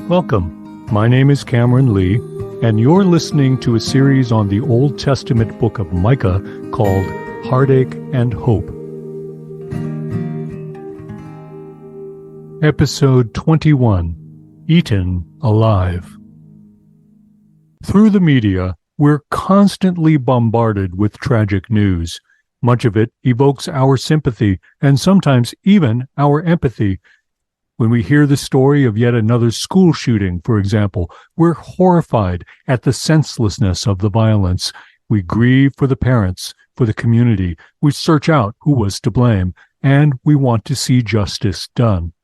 Welcome. My name is Cameron Lee, and you're listening to a series on the Old Testament book of Micah called Heartache and Hope. Episode 21, Eaten Alive. Through the media, we're constantly bombarded with tragic news. Much of it evokes our sympathy and sometimes even our empathy. When we hear the story of yet another school shooting, for example, we're horrified at the senselessness of the violence. We grieve for the parents, for the community. We search out who was to blame, and we want to see justice done.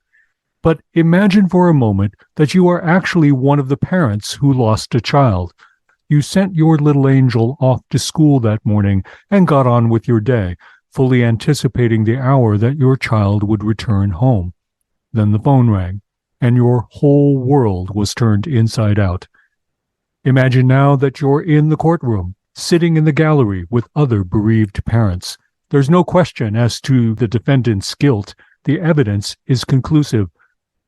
But imagine for a moment that you are actually one of the parents who lost a child. You sent your little angel off to school that morning and got on with your day, fully anticipating the hour that your child would return home. Then the phone rang, and your whole world was turned inside out. Imagine now that you're in the courtroom, sitting in the gallery with other bereaved parents. There's no question as to the defendant's guilt. The evidence is conclusive.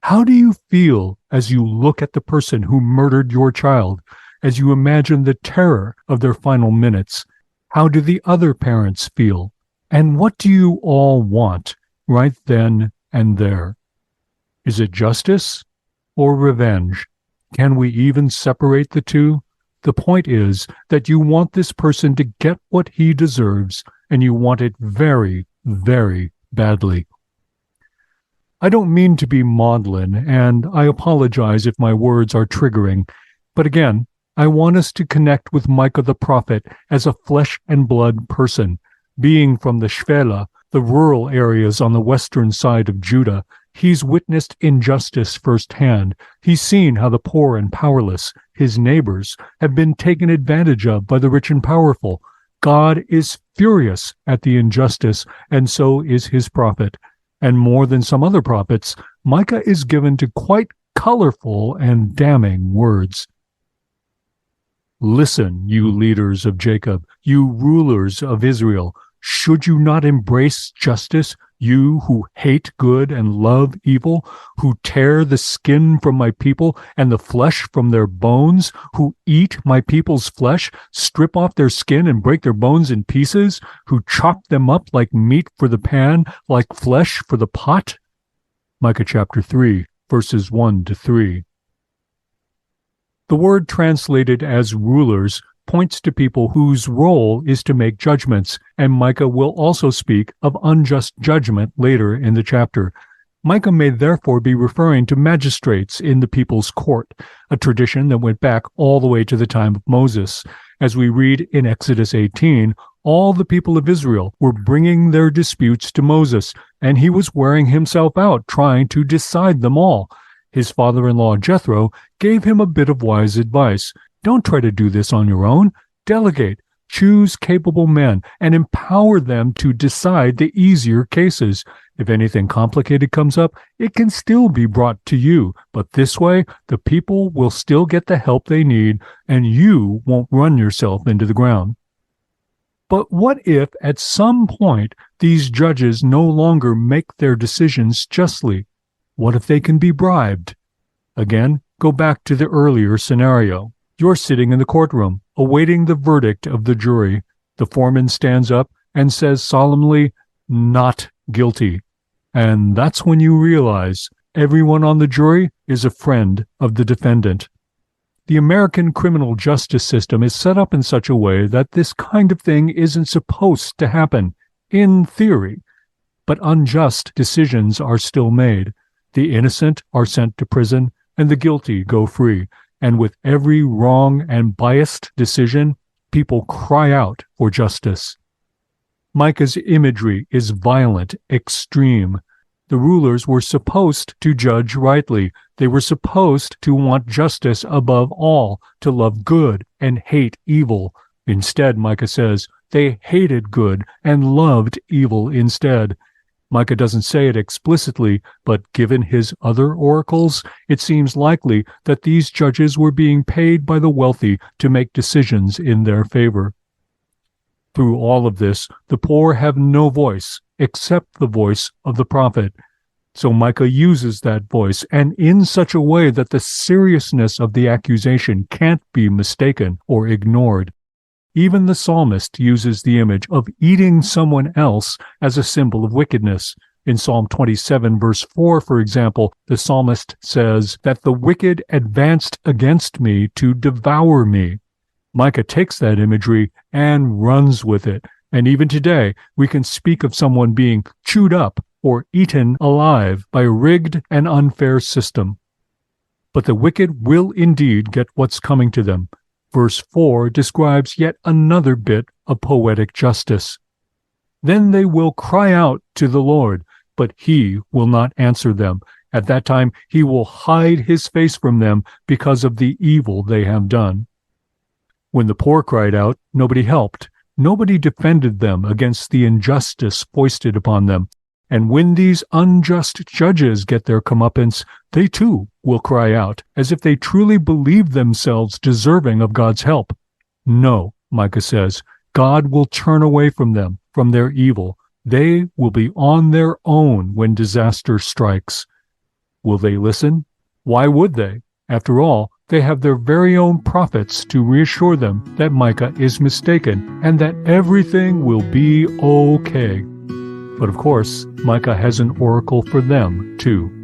How do you feel as you look at the person who murdered your child, as you imagine the terror of their final minutes? How do the other parents feel? And what do you all want right then and there? Is it justice or revenge? Can we even separate the two? The point is that you want this person to get what he deserves, and you want it very, very badly. I don't mean to be maudlin, and I apologize if my words are triggering, but again, I want us to connect with Micah the prophet as a flesh and blood person. Being from the Shvela, the rural areas on the western side of Judah, he's witnessed injustice firsthand. He's seen how the poor and powerless, his neighbors, have been taken advantage of by the rich and powerful. God is furious at the injustice, and so is his prophet. And more than some other prophets, Micah is given to quite colorful and damning words. Listen, you leaders of Jacob, you rulers of Israel. Should you not embrace justice, you who hate good and love evil, who tear the skin from my people and the flesh from their bones, who eat my people's flesh, strip off their skin and break their bones in pieces, who chop them up like meat for the pan, like flesh for the pot? Micah chapter 3, verses 1 to 3. The word translated as rulers points to people whose role is to make judgments, and Micah will also speak of unjust judgment later in the chapter. Micah may therefore be referring to magistrates in the people's court, a tradition that went back all the way to the time of Moses. As we read in Exodus 18, all the people of Israel were bringing their disputes to Moses, and he was wearing himself out trying to decide them all. His father-in-law Jethro gave him a bit of wise advice. Don't try to do this on your own. Delegate, choose capable men, and empower them to decide the easier cases. If anything complicated comes up, it can still be brought to you, but this way, the people will still get the help they need, and you won't run yourself into the ground. But what if, at some point, these judges no longer make their decisions justly? What if they can be bribed? Again, go back to the earlier scenario. You're sitting in the courtroom, awaiting the verdict of the jury. The foreman stands up and says solemnly, "Not guilty." And that's when you realize everyone on the jury is a friend of the defendant. The American criminal justice system is set up in such a way that this kind of thing isn't supposed to happen, in theory. But unjust decisions are still made. The innocent are sent to prison, and the guilty go free. And with every wrong and biased decision, people cry out for justice. Micah's imagery is violent, extreme. The rulers were supposed to judge rightly. They were supposed to want justice above all, to love good and hate evil. Instead, Micah says, they hated good and loved evil instead. Micah doesn't say it explicitly, but given his other oracles, it seems likely that these judges were being paid by the wealthy to make decisions in their favor. Through all of this, the poor have no voice except the voice of the prophet. So Micah uses that voice, and in such a way that the seriousness of the accusation can't be mistaken or ignored. Even the psalmist uses the image of eating someone else as a symbol of wickedness. In Psalm 27, verse 4, for example, the psalmist says that the wicked advanced against me to devour me. Micah takes that imagery and runs with it. And even today, we can speak of someone being chewed up or eaten alive by a rigged and unfair system. But the wicked will indeed get what's coming to them. Verse 4 describes yet another bit of poetic justice. Then they will cry out to the Lord, but he will not answer them. At that time he will hide his face from them because of the evil they have done. When the poor cried out, nobody helped. Nobody defended them against the injustice foisted upon them. And when these unjust judges get their comeuppance, they too will cry out, as if they truly believed themselves deserving of God's help. No, Micah says, God will turn away from them, from their evil. They will be on their own when disaster strikes. Will they listen? Why would they? After all, they have their very own prophets to reassure them that Micah is mistaken and that everything will be okay. But of course, Micah has an oracle for them, too.